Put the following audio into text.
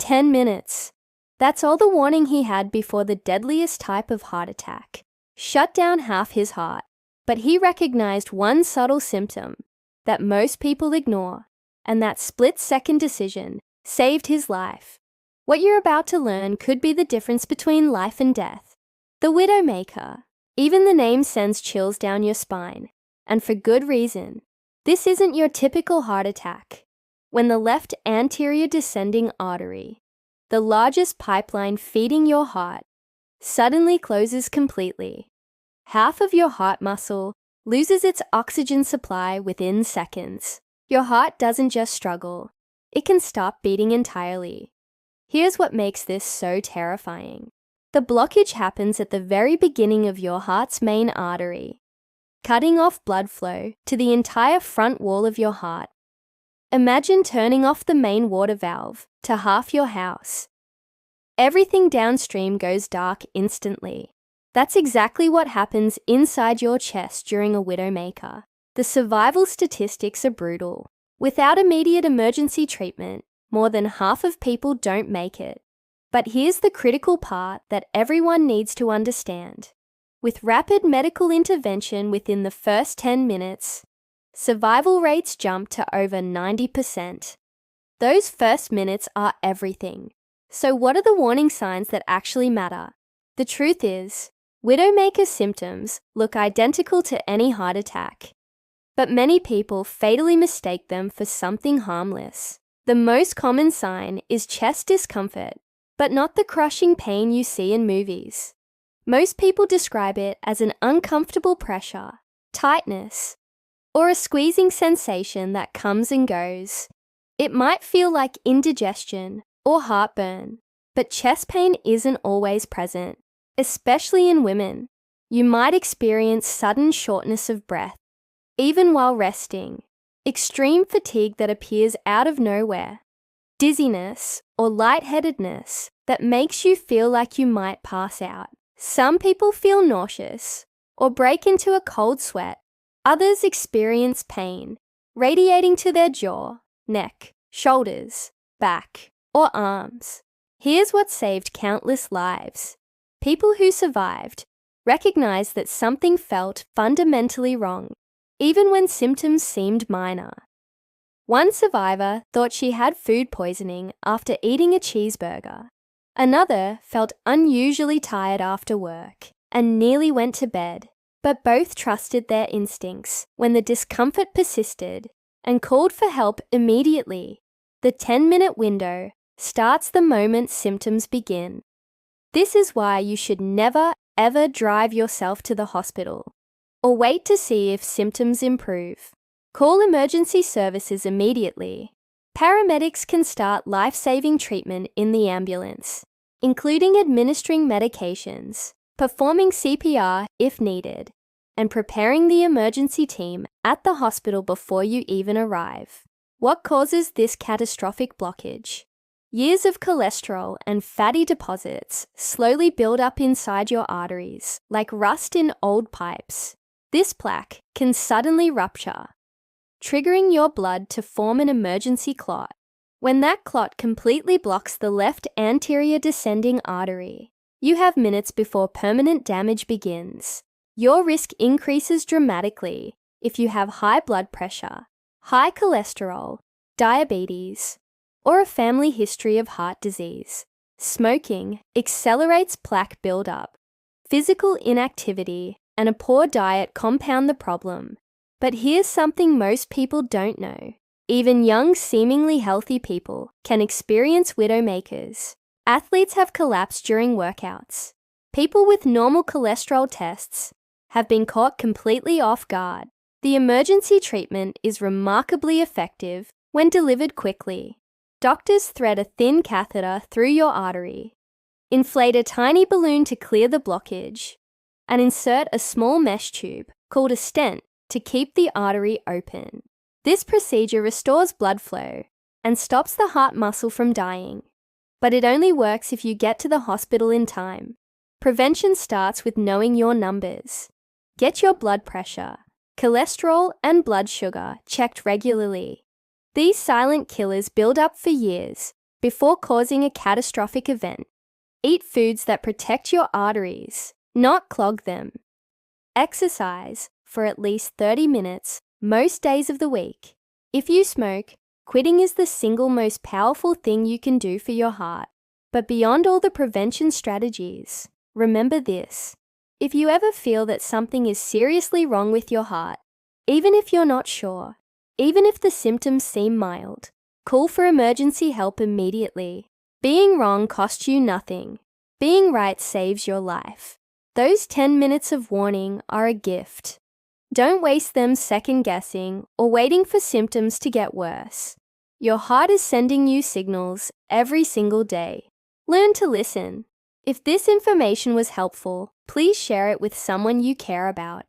10 minutes. That's all the warning he had before the deadliest type of heart attack shut down half his heart. But he recognized one subtle symptom that most people ignore, and that split-second decision saved his life. What you're about to learn could be the difference between life and death. The Widowmaker. Even the name sends chills down your spine, and for good reason. This isn't your typical heart attack. When the left anterior descending artery, the largest pipeline feeding your heart, suddenly closes completely, half of your heart muscle loses its oxygen supply within seconds. Your heart doesn't just struggle, it can stop beating entirely. Here's what makes this so terrifying. The blockage happens at the very beginning of your heart's main artery, cutting off blood flow to the entire front wall of your heart. Imagine turning off the main water valve to half your house. Everything downstream goes dark instantly. That's exactly what happens inside your chest during a Widowmaker. The survival statistics are brutal. Without immediate emergency treatment, more than half of people don't make it. But here's the critical part that everyone needs to understand. With rapid medical intervention within the first 10 minutes, survival rates jump to over 90%. Those first minutes are everything. So what are the warning signs that actually matter? The truth is, Widowmaker symptoms look identical to any heart attack, but many people fatally mistake them for something harmless. The most common sign is chest discomfort, but not the crushing pain you see in movies. Most people describe it as an uncomfortable pressure, tightness, or a squeezing sensation that comes and goes. It might feel like indigestion or heartburn, but chest pain isn't always present, especially in women. You might experience sudden shortness of breath, even while resting, extreme fatigue that appears out of nowhere, dizziness or lightheadedness that makes you feel like you might pass out. Some people feel nauseous or break into a cold sweat. Others experience pain radiating to their jaw, neck, shoulders, back, or arms. Here's what saved countless lives. People who survived recognized that something felt fundamentally wrong, even when symptoms seemed minor. One survivor thought she had food poisoning after eating a cheeseburger. Another felt unusually tired after work and nearly went to bed, but both trusted their instincts when the discomfort persisted and called for help immediately. The 10-minute window starts the moment symptoms begin. This is why you should never, ever drive yourself to the hospital or wait to see if symptoms improve. Call emergency services immediately. Paramedics can start life-saving treatment in the ambulance, including administering medications, performing CPR if needed, and preparing the emergency team at the hospital before you even arrive. What causes this catastrophic blockage? Years of cholesterol and fatty deposits slowly build up inside your arteries, like rust in old pipes. This plaque can suddenly rupture, triggering your blood to form an emergency clot. When that clot completely blocks the left anterior descending artery, you have minutes before permanent damage begins. Your risk increases dramatically if you have high blood pressure, high cholesterol, diabetes, or a family history of heart disease. Smoking accelerates plaque buildup. Physical inactivity and a poor diet compound the problem. But here's something most people don't know. Even young, seemingly healthy people can experience Widowmakers. Athletes have collapsed during workouts. People with normal cholesterol tests have been caught completely off guard. The emergency treatment is remarkably effective when delivered quickly. Doctors thread a thin catheter through your artery, inflate a tiny balloon to clear the blockage, and insert a small mesh tube called a stent to keep the artery open. This procedure restores blood flow and stops the heart muscle from dying. But it only works if you get to the hospital in time. Prevention starts with knowing your numbers. Get your blood pressure, cholesterol, and blood sugar checked regularly. These silent killers build up for years before causing a catastrophic event. Eat foods that protect your arteries, not clog them. Exercise for at least 30 minutes most days of the week. If you smoke, quitting is the single most powerful thing you can do for your heart. But beyond all the prevention strategies, remember this. If you ever feel that something is seriously wrong with your heart, even if you're not sure, even if the symptoms seem mild, call for emergency help immediately. Being wrong costs you nothing. Being right saves your life. Those 10 minutes of warning are a gift. Don't waste them second-guessing or waiting for symptoms to get worse. Your heart is sending you signals every single day. Learn to listen. If this information was helpful, please share it with someone you care about.